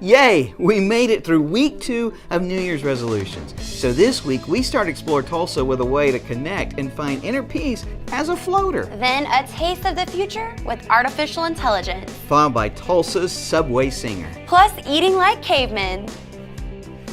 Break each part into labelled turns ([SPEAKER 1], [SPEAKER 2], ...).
[SPEAKER 1] Yay! We made it through week 2 of New Year's resolutions. So this week we start Explore Tulsa with a way to connect and find inner peace as a floater.
[SPEAKER 2] Then a taste of the future with artificial intelligence.
[SPEAKER 1] Followed by Tulsa's Subway Singer.
[SPEAKER 2] Plus eating like cavemen.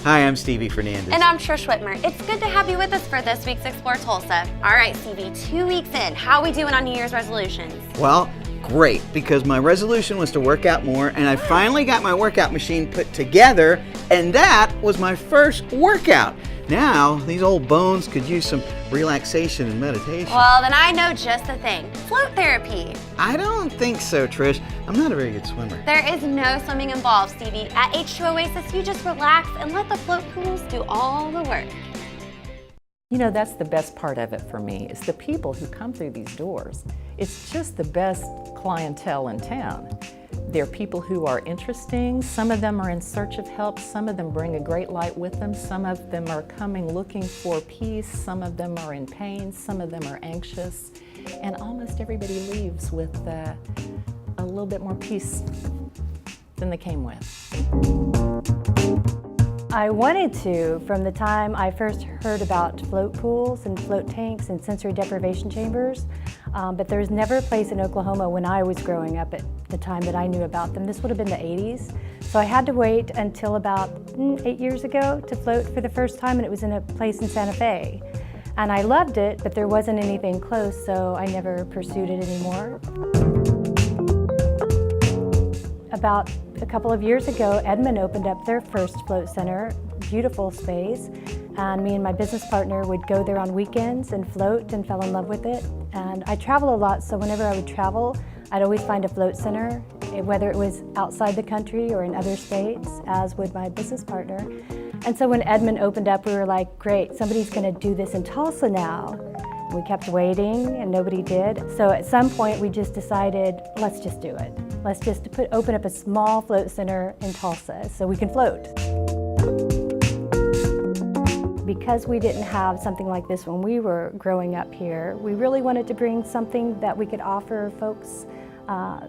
[SPEAKER 1] Hi, I'm Stevie Fernandez.
[SPEAKER 2] And I'm Trish Whitmer. It's good to have you with us for this week's Explore Tulsa. All right, Stevie, 2 weeks in, how are we doing on New Year's resolutions?
[SPEAKER 1] Well, great, because my resolution was to work out more, and I finally got my workout machine put together, and that was my first workout. Now, these old bones could use some relaxation and meditation.
[SPEAKER 2] Well, then I know just the thing. Float therapy.
[SPEAKER 1] I don't think so, Trish. I'm not a very good swimmer.
[SPEAKER 2] There is no swimming involved, Stevie. At H2 Oasis, you just relax and let the float pools do all the work.
[SPEAKER 3] You know, that's the best part of it for me, is the people who come through these doors. It's just the best clientele in town. They're people who are interesting. Some of them are in search of help. Some of them bring a great light with them. Some of them are coming looking for peace. Some of them are in pain. Some of them are anxious. And almost everybody leaves with a little bit more peace than they came with.
[SPEAKER 4] I wanted to from the time I first heard about float pools and float tanks and sensory deprivation chambers, but there was never a place in Oklahoma when I was growing up at the time that I knew about them. This would have been the 80s. So I had to wait until about 8 years ago to float for the first time, and it was in a place in Santa Fe. And I loved it, but there wasn't anything close, so I never pursued it anymore. About a couple of years ago, Edmond opened up their first float center, beautiful space, and me and my business partner would go there on weekends and float and fell in love with it. And I travel a lot, so whenever I would travel, I'd always find a float center, whether it was outside the country or in other states, as would my business partner. And so when Edmond opened up, we were like, great, somebody's gonna do this in Tulsa now. And we kept waiting and nobody did. So at some point we just decided, let's just do it. Let's just open up a small float center in Tulsa so we can float. Because we didn't have something like this when we were growing up here, we really wanted to bring something that we could offer folks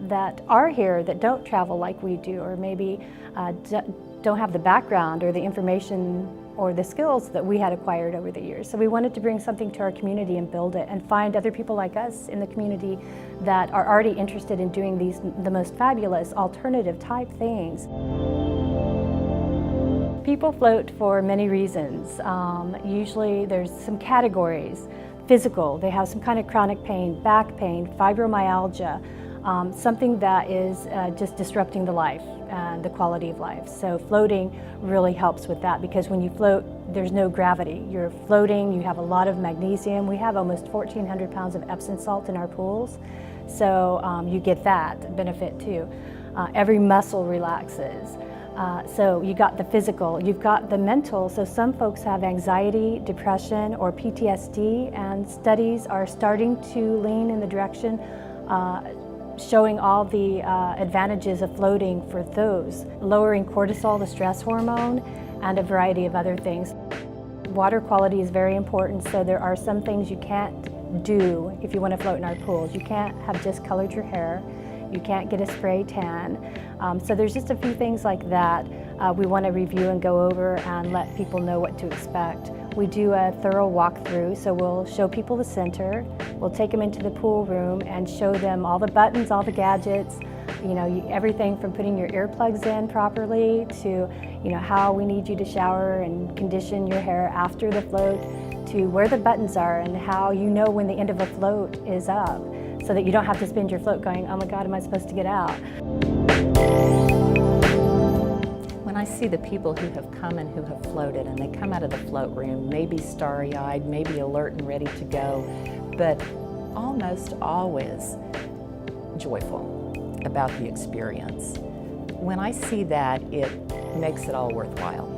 [SPEAKER 4] that are here that don't travel like we do, or maybe don't have the background or the information or the skills that we had acquired over the years. So we wanted to bring something to our community and build it and find other people like us in the community that are already interested in doing the most fabulous alternative type things. People float for many reasons. Usually there's some categories. Physical, they have some kind of chronic pain, back pain, fibromyalgia, something that is just disrupting the life and the quality of life. So floating really helps with that, because when you float, there's no gravity. You're floating, you have a lot of magnesium. We have almost 1,400 pounds of Epsom salt in our pools. So you get that benefit too. Every muscle relaxes. So you got the physical, you've got the mental. So some folks have anxiety, depression, or PTSD, and studies are starting to lean in the direction showing all the advantages of floating for those, lowering cortisol, the stress hormone, and a variety of other things. Water quality is very important, so there are some things you can't do if you want to float in our pools. You can't have discolored your hair. You can't get a spray tan. So there's just a few things like that we want to review and go over and let people know what to expect. We do a thorough walkthrough, so we'll show people the center. We'll take them into the pool room and show them all the buttons, all the gadgets, everything from putting your earplugs in properly to how we need you to shower and condition your hair after the float, to where the buttons are and how you know when the end of a float is up, so that you don't have to spend your float going, oh my God, am I supposed to get out?
[SPEAKER 3] When I see the people who have come and who have floated, and they come out of the float room, maybe starry-eyed, maybe alert and ready to go, but almost always joyful about the experience. When I see that, it makes it all worthwhile.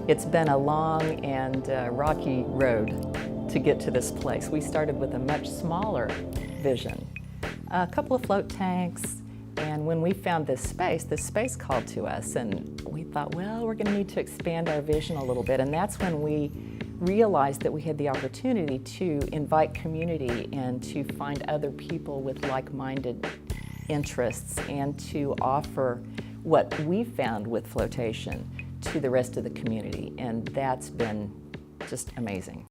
[SPEAKER 3] It's been a long and rocky road to get to this place. We started with a much smaller vision, a couple of float tanks And when we found this space called to us, and we thought, well, we're going to need to expand our vision a little bit. And that's when we realized that we had the opportunity to invite community and to find other people with like-minded interests and to offer what we found with flotation to the rest of the community. And that's been just amazing.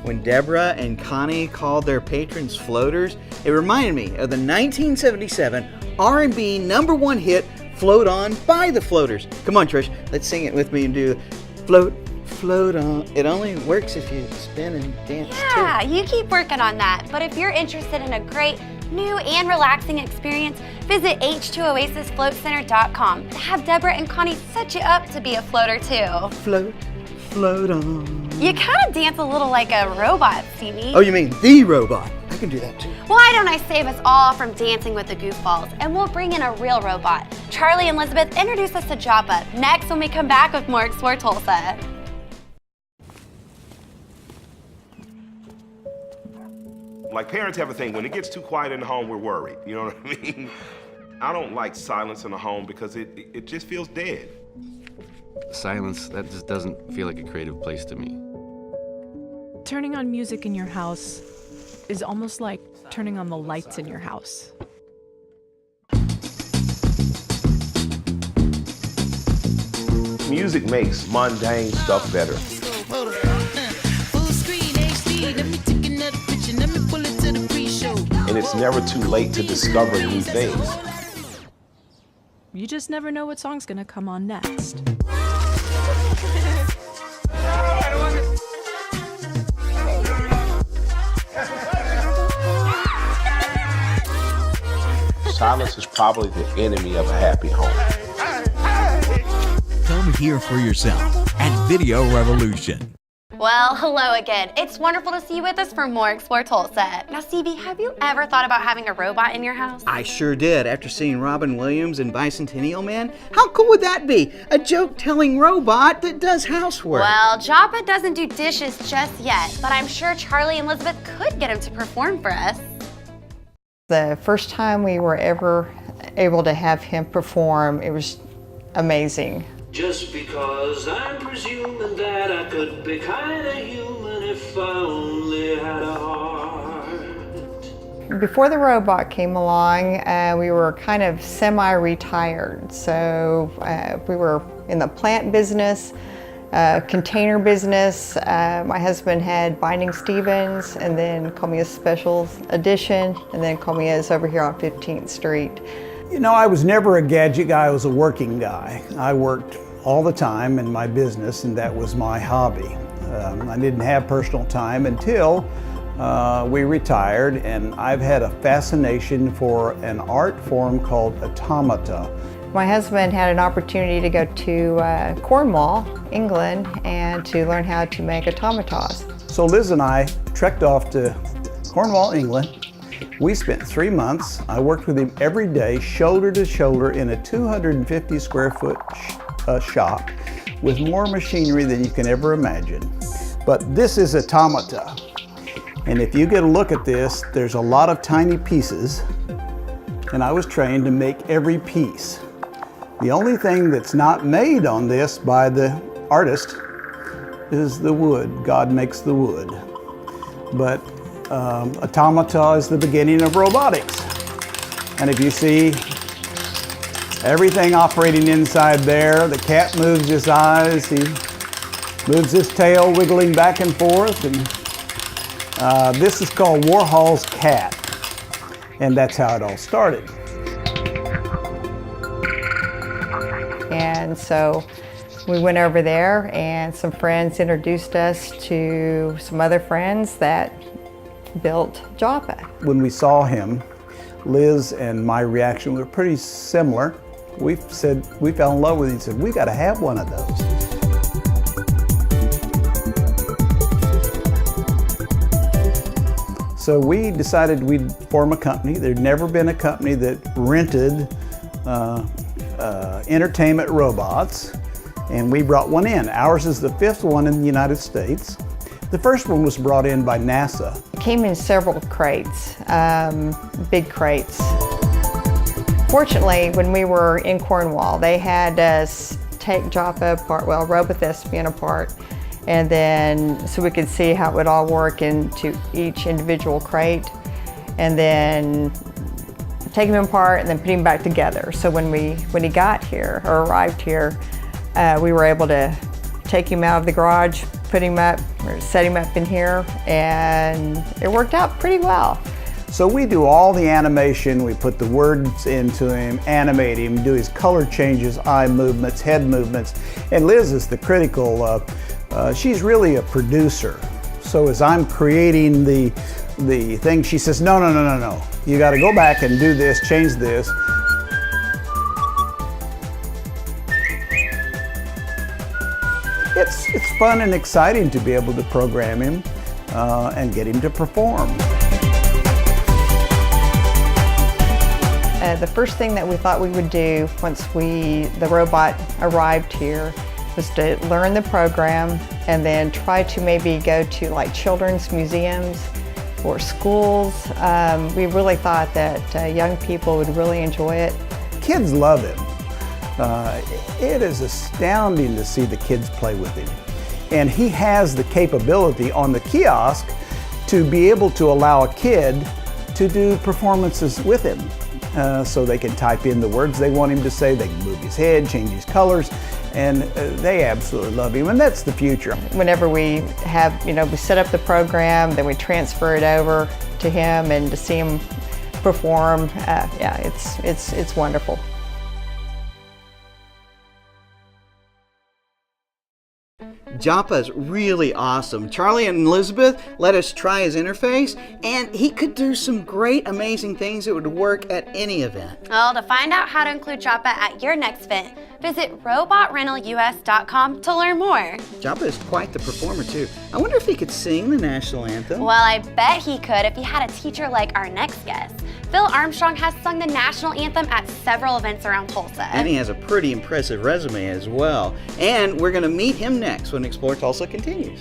[SPEAKER 1] When Deborah and Connie called their patrons floaters, it reminded me of the 1977 R&B #1 hit, Float On by the Floaters. Come on, Trish, let's sing it with me and do Float, Float On. It only works if you spin and dance too.
[SPEAKER 2] Yeah, you keep working on that. But if you're interested in a great, new and relaxing experience, visit h2oasisfloatcenter.com to have Deborah and Connie set you up to be a floater too.
[SPEAKER 1] Float, float on.
[SPEAKER 2] You kind of dance a little like a robot, Stevie.
[SPEAKER 1] Oh, you mean the robot? I can do that too.
[SPEAKER 2] Why don't I save us all from dancing with the goofballs, and we'll bring in a real robot. Charlie and Elizabeth introduce us to Joppa next when we come back with more Explore Tulsa.
[SPEAKER 5] Like, parents have a thing, when it gets too quiet in the home, we're worried. You know what I mean? I don't like silence in the home because it just feels dead.
[SPEAKER 6] Silence, that just doesn't feel like a creative place to me.
[SPEAKER 7] Turning on music in your house is almost like turning on the lights in your house.
[SPEAKER 5] Music makes mundane stuff better. And it's never too late to discover new things.
[SPEAKER 7] You just never know what song's gonna come on next.
[SPEAKER 5] Silence is probably the enemy of a happy home.
[SPEAKER 8] Come hear for yourself at Video Revolution.
[SPEAKER 2] Well, hello again. It's wonderful to see you with us for more Explore Tulsa. Now, Stevie, have you ever thought about having a robot in your house?
[SPEAKER 1] I sure did after seeing Robin Williams in Bicentennial Man. How cool would that be? A joke-telling robot that does housework.
[SPEAKER 2] Well, Joppa doesn't do dishes just yet, but I'm sure Charlie and Elizabeth could get him to perform for us.
[SPEAKER 9] The first time we were ever able to have him perform, it was amazing.
[SPEAKER 10] Just because I'm presuming that I could be kinda human if I only had a heart.
[SPEAKER 9] Before the robot came along, we were kind of semi-retired. So we were in the plant business, container business. My husband had Binding Stevens, and then Comia's Special Edition, and then Comia's over here on 15th Street.
[SPEAKER 11] You know, I was never a gadget guy, I was a working guy. I worked all the time in my business, and that was my hobby. I didn't have personal time until we retired, and I've had a fascination for an art form called automata.
[SPEAKER 9] My husband had an opportunity to go to Cornwall, England, and to learn how to make automatas.
[SPEAKER 11] So Liz and I trekked off to Cornwall, England. We spent 3 months. I worked with him every day, shoulder to shoulder, in a 250 square foot shop with more machinery than you can ever imagine. But this is automata. And if you get a look at this, there's a lot of tiny pieces, and I was trained to make every piece. The only thing that's not made on this by the artist is the wood. God makes the wood. But automata is the beginning of robotics. And if you see everything operating inside there, the cat moves his eyes, he moves his tail, wiggling back and forth. And this is called Warhol's cat. And that's how it all started.
[SPEAKER 9] And so we went over there, and some friends introduced us to some other friends that built Joppa.
[SPEAKER 11] When we saw him, Liz and my reaction were pretty similar. We said, we fell in love with him and said, we got to have one of those. So we decided we'd form a company. There'd never been a company that rented entertainment robots, and we brought one in. Ours is the 5th one in the United States. The first one was brought in by NASA.
[SPEAKER 9] It came in several crates, big crates. Fortunately, when we were in Cornwall, they had us take Joppa apart, well, Robothespian apart, and then so we could see how it would all work into each individual crate, and then take him apart and then put him back together. So when he got here or arrived here, we were able to take him out of the garage, put him up, or set him up in here, and it worked out pretty well.
[SPEAKER 11] So we do all the animation, we put the words into him, animate him, do his color changes, eye movements, head movements, and Liz is the critical, she's really a producer. So as I'm creating the thing, she says, no, you gotta go back and do this, change this. It's fun and exciting to be able to program him and get him to perform.
[SPEAKER 9] The first thing that we thought we would do once the robot arrived here was to learn the program and then try to maybe go to like children's museums or schools. We really thought that young people would really enjoy it.
[SPEAKER 11] Kids love him. It is astounding to see the kids play with him. And he has the capability on the kiosk to be able to allow a kid to do performances with him. So they can type in the words they want him to say, they can move his head, change his colors, and they absolutely love him, and that's the future.
[SPEAKER 9] Whenever we have, we set up the program, then we transfer it over to him and to see him perform, yeah, it's wonderful.
[SPEAKER 1] Joppa's really awesome. Charlie and Elizabeth let us try his interface, and he could do some great, amazing things that would work at any event.
[SPEAKER 2] Well, to find out how to include Joppa at your next event, visit robotrentalus.com to learn more.
[SPEAKER 1] Joppa is quite the performer, too. I wonder if he could sing the national anthem.
[SPEAKER 2] Well, I bet he could if he had a teacher like our next guest. Phil Armstrong has sung the national anthem at several events around Tulsa.
[SPEAKER 1] And he has a pretty impressive resume as well. And we're going to meet him next when Explore Tulsa continues.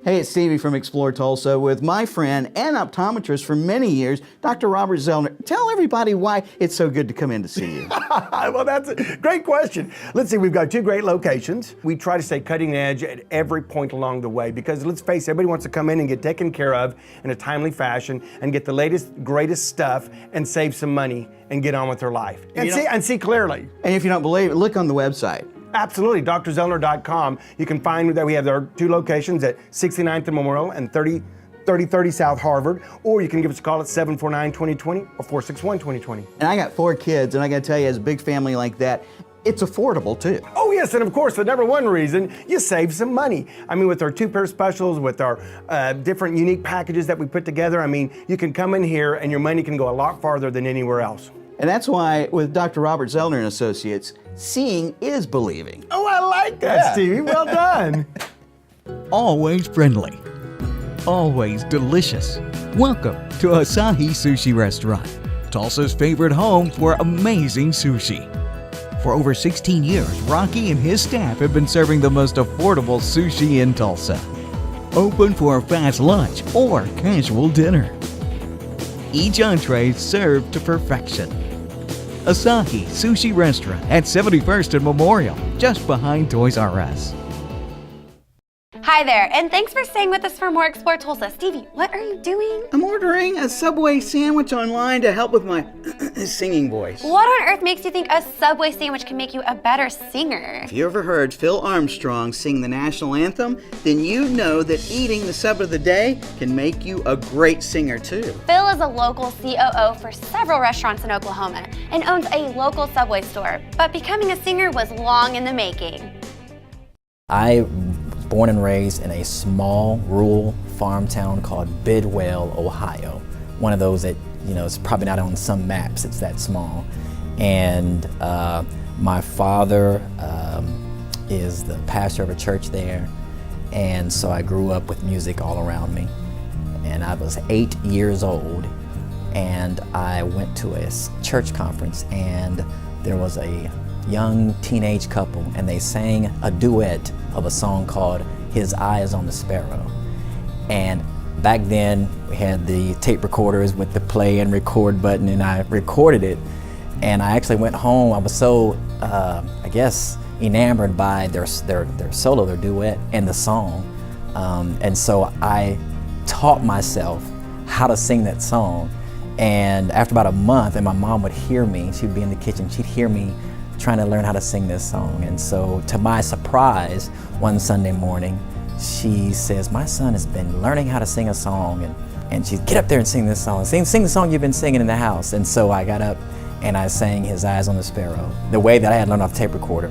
[SPEAKER 1] Hey, it's Stevie from Explore Tulsa with my friend and optometrist for many years, Dr. Robert Zellner. Tell everybody why it's so good to come in to see you.
[SPEAKER 12] Well, that's a great question. Let's see, we've got two great locations. We try to stay cutting edge at every point along the way because let's face it, everybody wants to come in and get taken care of in a timely fashion and get the latest, greatest stuff and save some money and get on with their life. And see clearly.
[SPEAKER 1] And if you don't believe it, look on the website.
[SPEAKER 12] Absolutely, drzellner.com. You can find that we have our two locations at 69th and Memorial and 3030 South Harvard, or you can give us a call at 749-2020 or 461-2020.
[SPEAKER 1] And I got 4 kids, and I got to tell you, as a big family like that, it's affordable too.
[SPEAKER 12] Oh yes, and of course, the number one reason, you save some money. I mean, with our 2-pair specials, with our different unique packages that we put together, I mean, you can come in here and your money can go a lot farther than anywhere else.
[SPEAKER 1] And that's why with Dr. Robert Zellner and Associates, seeing is believing.
[SPEAKER 12] Oh, I like that, Stevie. Well done.
[SPEAKER 8] Always friendly. Always delicious. Welcome to Asahi Sushi Restaurant, Tulsa's favorite home for amazing sushi. For over 16 years, Rocky and his staff have been serving the most affordable sushi in Tulsa. Open for a fast lunch or casual dinner. Each entree served to perfection. Asahi Sushi Restaurant at 71st and Memorial, just behind Toys R Us.
[SPEAKER 2] Hi there, and thanks for staying with us for more Explore Tulsa. Stevie, what are you doing?
[SPEAKER 1] I'm ordering a Subway sandwich online to help with my singing voice.
[SPEAKER 2] What on earth makes you think a Subway sandwich can make you a better singer?
[SPEAKER 1] If you ever heard Phil Armstrong sing the national anthem, then you know that eating the sub of the day can make you a great singer too.
[SPEAKER 2] Phil is a local COO for several restaurants in Oklahoma and owns a local Subway store, but becoming a singer was long in the making.
[SPEAKER 13] Born and raised in a small rural farm town called Bidwell, Ohio. One of those that, it's probably not on some maps, it's that small. And my father is the pastor of a church there. And so I grew up with music all around me. And I was 8 years old and I went to a church conference and there was a young teenage couple and they sang a duet of a song called His Eye is on the Sparrow. And back then we had the tape recorders with the play and record button and I recorded it And I actually went home. I was so, I guess, enamored by their solo, their duet, and the song. And so I taught myself how to sing that song. And after about a month, and my mom would hear me, she'd be in the kitchen, she'd hear me trying to learn how to sing this song. And so to my surprise, one Sunday morning, she says, my son has been learning how to sing a song, and she'd get up there and sing this song. Sing the song you've been singing in the house. And so I got up and I sang His Eyes on the Sparrow, the way that I had learned off tape recorder.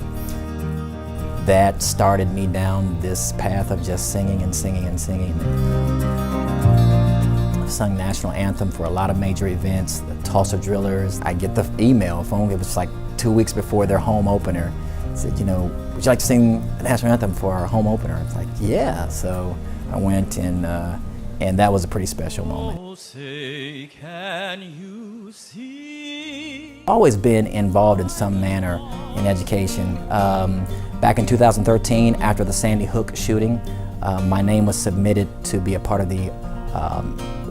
[SPEAKER 13] That started me down this path of just singing and singing and singing. I've sung national anthem for a lot of major events, the Tulsa Drillers. I get the email, phone, it was like 2 weeks before their home opener. It said, you know, would you like to sing the national anthem for our home opener? I was like, yeah. So I went, and that was a pretty special moment.
[SPEAKER 14] Oh, say, can you see?
[SPEAKER 13] Always been involved in some manner in education. Back in 2013, after the Sandy Hook shooting, my name was submitted to be a part of the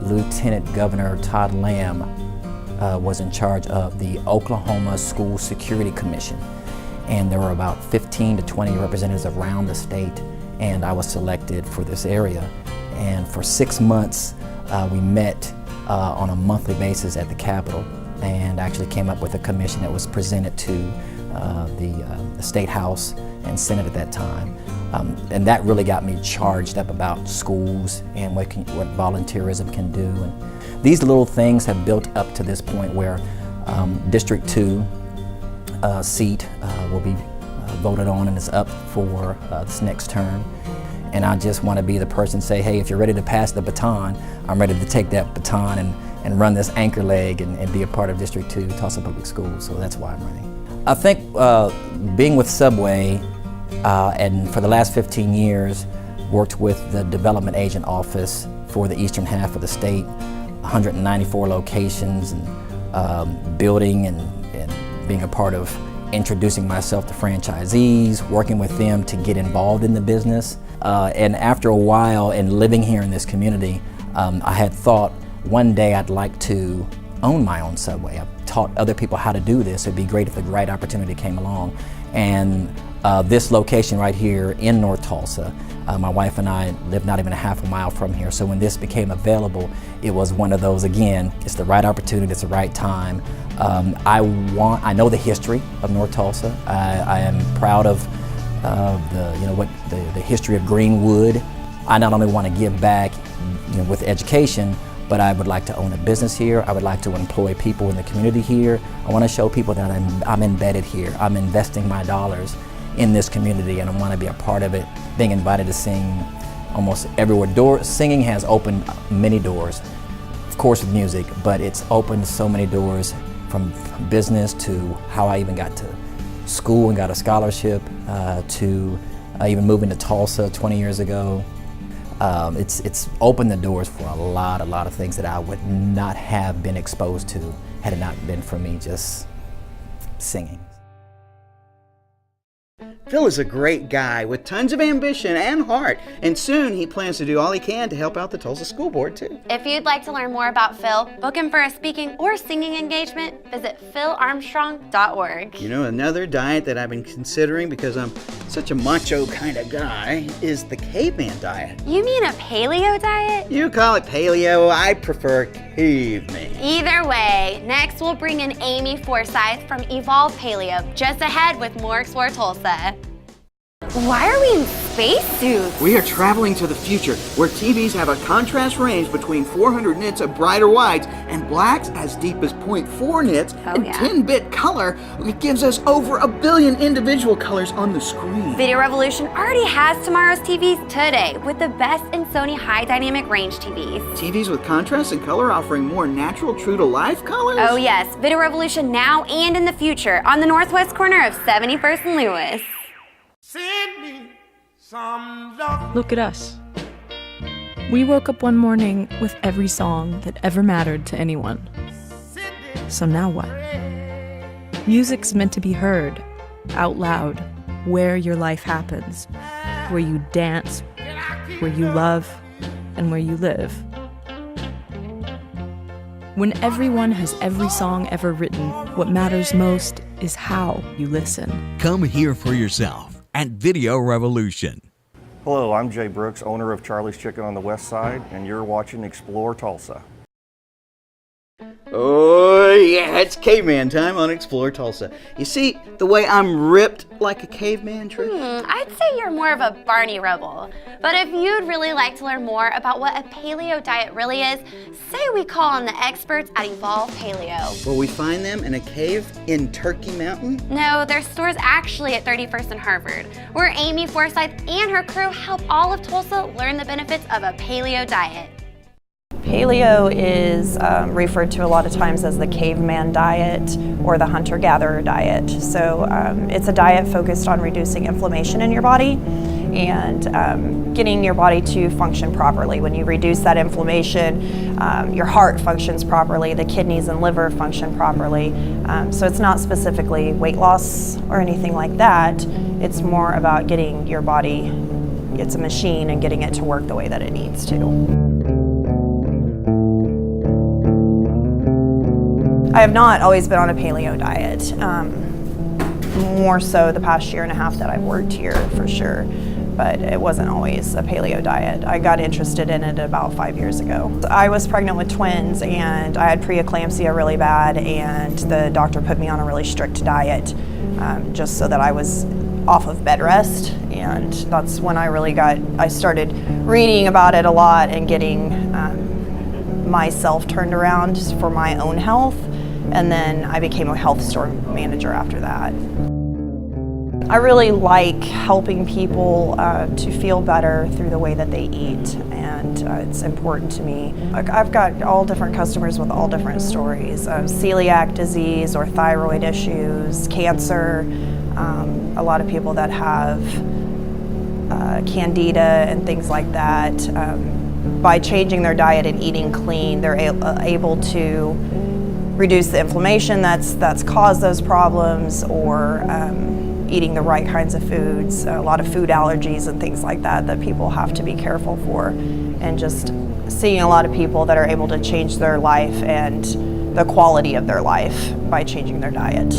[SPEAKER 13] Lieutenant Governor Todd Lamb was in charge of the Oklahoma School Security Commission. And there were about 15 to 20 representatives around the state, and I was selected for this area. And for 6 months, we met on a monthly basis at the Capitol, and actually came up with a commission that was presented to the State House and Senate at that time. And that really got me charged up about schools and what volunteerism can do. And these little things have built up to this point where District 2 seat will be voted on and is up for this next term. And I just want to be the person to say, hey, if you're ready to pass the baton, I'm ready to take that baton and run this anchor leg and be a part of District 2, Tulsa Public Schools. So that's why I'm running. I think being with Subway, and for the last 15 years, worked with the Development Agent Office for the eastern half of the state, 194 locations, and building and being a part of introducing myself to franchisees, working with them to get involved in the business. And after a while and living here in this community, I had thought one day I'd like to own my own Subway. I've taught other people how to do this. It'd be great if the right opportunity came along. And this location right here in North Tulsa, my wife and I live not even a half a mile from here. So when this became available, it was one of those, again, it's the right opportunity, it's the right time. I know the history of North Tulsa. I am proud of the history of Greenwood. I not only want to give back with education, but I would like to own a business here. I would like to employ people in the community here. I want to show people that I'm embedded here. I'm investing my dollars in this community, and I want to be a part of it. Being invited to sing almost everywhere. Singing has opened many doors, of course with music, but it's opened so many doors, from business to how I even got to school and got a scholarship, to even moving to Tulsa 20 years ago. It's opened the doors for a lot of things that I would not have been exposed to had it not been for me just singing.
[SPEAKER 1] Phil is a great guy with tons of ambition and heart, and soon he plans to do all he can to help out the Tulsa School Board too.
[SPEAKER 2] If you'd like to learn more about Phil, book him for a speaking or singing engagement, visit philarmstrong.org.
[SPEAKER 1] You know, another diet that I've been considering because I'm such a macho kind of guy is the caveman diet.
[SPEAKER 2] You mean a paleo diet?
[SPEAKER 1] You call it paleo, I prefer caveman.
[SPEAKER 2] Either way, next we'll bring in Amy Forsyth from Evolve Paleo, just ahead with more Explore Tulsa. Why are we in spacesuits?
[SPEAKER 1] We are traveling to the future, where TVs have a contrast range between 400 nits of brighter whites and blacks as deep as 0.4 nits, and 10-bit color. It gives us over 1 billion individual colors on the screen.
[SPEAKER 2] Video Revolution already has tomorrow's TVs today, with the best in Sony high dynamic range TVs.
[SPEAKER 1] TVs with contrast and color offering more natural, true-to-life colors?
[SPEAKER 2] Oh yes, Video Revolution now and in the future on the northwest corner of 71st and Lewis.
[SPEAKER 14] Send me some love.
[SPEAKER 7] Look at us. We woke up one morning with every song that ever mattered to anyone. So now what? Music's meant to be heard, out loud, where your life happens, where you dance, where you love, and where you live. When everyone has every song ever written, what matters most is how you listen.
[SPEAKER 8] Come hear for yourself at Video Revolution.
[SPEAKER 15] Hello, I'm Jay Brooks, owner of Charlie's Chicken on the West Side, and you're watching Explore Tulsa.
[SPEAKER 1] Oh yeah, it's caveman time on Explore Tulsa. You see the way I'm ripped like a caveman, Trish?
[SPEAKER 2] I'd say you're more of a Barney rebel. But if you'd really like to learn more about what a paleo diet really is, say we call on the experts at Evolve Paleo.
[SPEAKER 1] Will we find them in a cave in Turkey Mountain?
[SPEAKER 2] No, their store's actually at 31st and Harvard, where Amy Forsyth and her crew help all of Tulsa learn the benefits of a paleo diet.
[SPEAKER 16] Paleo is referred to a lot of times as the caveman diet or the hunter-gatherer diet. So it's a diet focused on reducing inflammation in your body and getting your body to function properly. When you reduce that inflammation, your heart functions properly, the kidneys and liver function properly. So it's not specifically weight loss or anything like that. It's more about getting your body, it's a machine, and getting it to work the way that it needs to. I have not always been on a paleo diet, more so the past year and a half that I've worked here for sure, but it wasn't always a paleo diet. I got interested in it about 5 years ago. I was pregnant with twins and I had preeclampsia really bad, and the doctor put me on a really strict diet just so that I was off of bed rest, and that's when I started reading about it a lot and getting myself turned around for my own health. And then I became a health store manager after that. I really like helping people to feel better through the way that they eat, and it's important to me. I've got all different customers with all different stories. Celiac disease or thyroid issues, cancer, a lot of people that have candida and things like that. By changing their diet and eating clean, they're able to reduce the inflammation that's caused those problems, or eating the right kinds of foods. A lot of food allergies and things like that people have to be careful for, and just seeing a lot of people that are able to change their life and the quality of their life by changing their diet.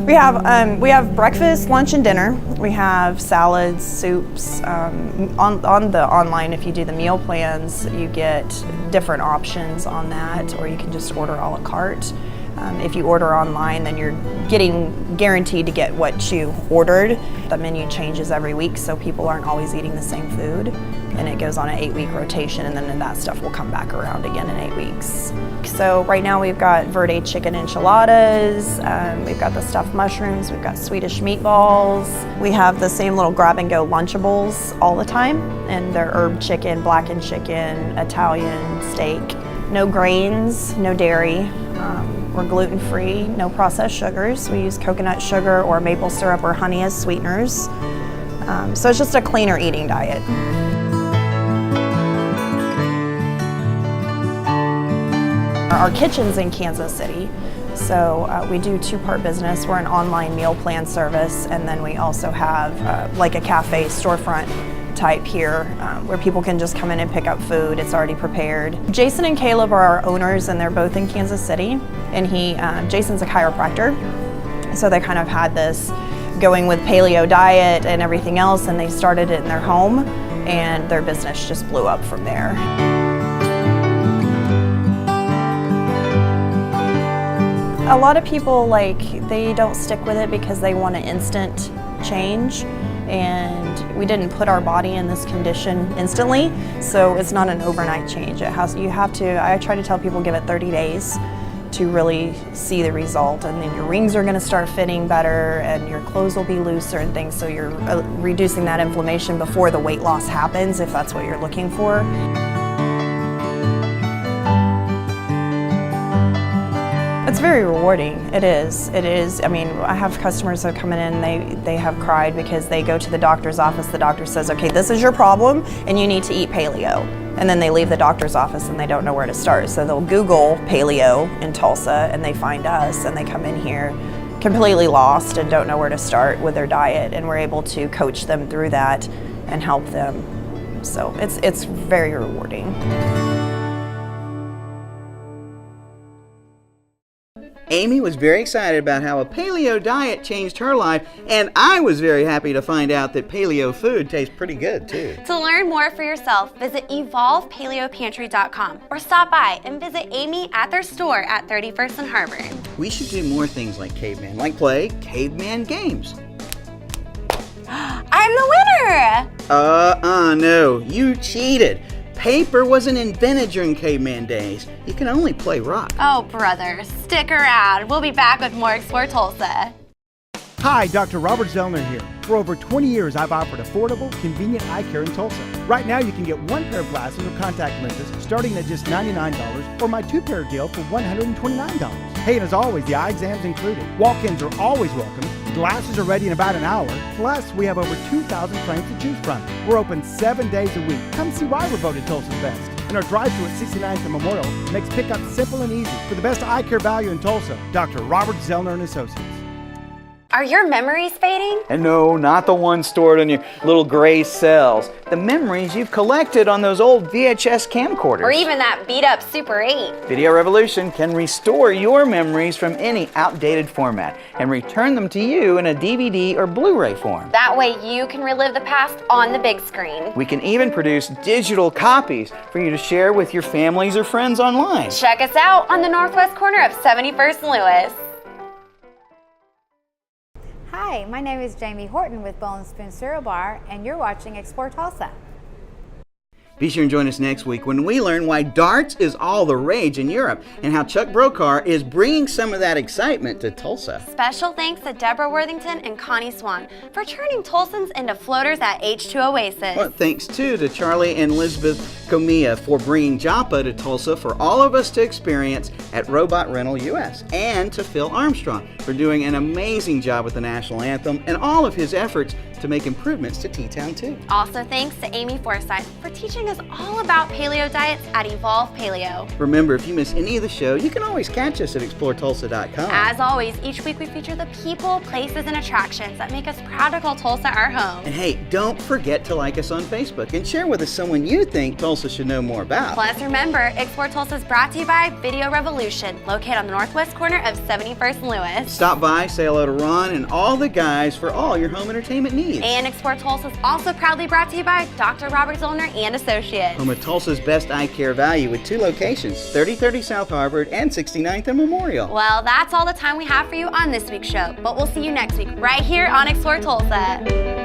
[SPEAKER 16] We have breakfast, lunch, and dinner. We have salads, soups. On the online, if you do the meal plans, you get different options on that, or you can just order a la carte. If you order online, then you're guaranteed to get what you ordered. The menu changes every week, so people aren't always eating the same food, and it goes on an 8-week rotation, and then that stuff will come back around again in 8 weeks. So right now we've got verde chicken enchiladas, we've got the stuffed mushrooms, we've got Swedish meatballs. We have the same little grab-and-go Lunchables all the time, and they're herb chicken, blackened chicken, Italian steak. No grains, no dairy. We're gluten-free, no processed sugars. We use coconut sugar or maple syrup or honey as sweeteners. So it's just a cleaner eating diet. Our kitchen's in Kansas City, so we do two-part business. We're an online meal plan service, and then we also have like a cafe storefront type here where people can just come in and pick up food. It's already prepared. Jason and Caleb are our owners, and they're both in Kansas City, and Jason's a chiropractor, so they kind of had this going with paleo diet and everything else, and they started it in their home, and their business just blew up from there. A lot of people, they don't stick with it because they want an instant change, and we didn't put our body in this condition instantly, so it's not an overnight change. I try to tell people, give it 30 days to really see the result, and then your rings are going to start fitting better and your clothes will be looser and things, so you're reducing that inflammation before the weight loss happens, if that's what you're looking for. It's very rewarding. It is. I mean, I have customers that come in and they have cried because they go to the doctor's office. The doctor says, okay, this is your problem and you need to eat paleo. And then they leave the doctor's office and they don't know where to start. So they'll Google paleo in Tulsa and they find us, and they come in here completely lost and don't know where to start with their diet. And we're able to coach them through that and help them So it's very rewarding.
[SPEAKER 1] Amy was very excited about how a paleo diet changed her life, and I was very happy to find out that paleo food tastes pretty good too.
[SPEAKER 2] To learn more for yourself, visit evolvepaleopantry.com or stop by and visit Amy at their store at 31st and Harvard.
[SPEAKER 1] We should do more things like caveman, like play caveman games.
[SPEAKER 2] I'm the winner!
[SPEAKER 1] No, you cheated. Paper wasn't invented during caveman days. You can only play rock.
[SPEAKER 2] Oh, brother, stick around. We'll be back with more Explore Tulsa.
[SPEAKER 12] Hi, Dr. Robert Zellner here. For over 20 years, I've offered affordable, convenient eye care in Tulsa. Right now, you can get one pair of glasses or contact lenses starting at just $99, or my two-pair deal for $129. Hey, and as always, the eye exam's included. Walk-ins are always welcome. Glasses are ready in about an hour. Plus, we have over 2,000 frames to choose from. We're open 7 days a week. Come see why we're voted Tulsa's best. And our drive-thru at 69th and Memorial makes pickup simple and easy. For the best eye care value in Tulsa, Dr. Robert Zellner and Associates.
[SPEAKER 2] Are your memories fading?
[SPEAKER 1] And no, not the ones stored in your little gray cells. The memories you've collected on those old VHS camcorders.
[SPEAKER 2] Or even that beat-up Super 8.
[SPEAKER 1] Video Revolution can restore your memories from any outdated format and return them to you in a DVD or Blu-ray form.
[SPEAKER 2] That way you can relive the past on the big screen.
[SPEAKER 1] We can even produce digital copies for you to share with your families or friends online.
[SPEAKER 2] Check us out on the northwest corner of 71st and Lewis.
[SPEAKER 17] Hi, my name is Jamie Horton with Bowl and Spoon Cereal Bar, and you're watching Explore Tulsa.
[SPEAKER 1] Be sure and join us next week when we learn why darts is all the rage in Europe and how Chuck Brokar is bringing some of that excitement to Tulsa.
[SPEAKER 2] Special thanks to Deborah Worthington and Connie Swan for turning Tulsans into floaters at H2 Oasis.
[SPEAKER 1] Well, thanks too to Charlie and Elizabeth Comia for bringing Joppa to Tulsa for all of us to experience at Robot Rental US, and to Phil Armstrong for doing an amazing job with the national anthem and all of his efforts to make improvements to T-Town too.
[SPEAKER 2] Also thanks to Amy Forsyth for teaching us all about paleo diets at Evolve Paleo.
[SPEAKER 1] Remember, if you miss any of the show, you can always catch us at exploretulsa.com.
[SPEAKER 2] As always, each week we feature the people, places, and attractions that make us proud to call Tulsa our home.
[SPEAKER 1] And hey, don't forget to like us on Facebook and share with us someone you think Tulsa should know more about.
[SPEAKER 2] Plus remember, Explore Tulsa is brought to you by Video Revolution, located on the northwest corner of 71st and Lewis.
[SPEAKER 1] Stop by, say hello to Ron and all the guys for all your home entertainment needs.
[SPEAKER 2] And Explore Tulsa is also proudly brought to you by Dr. Robert Zollner and Associates.
[SPEAKER 1] Home of Tulsa's best eye care value with 2 locations, 3030 South Harvard and 69th and Memorial.
[SPEAKER 2] Well, that's all the time we have for you on this week's show, but we'll see you next week right here on Explore Tulsa.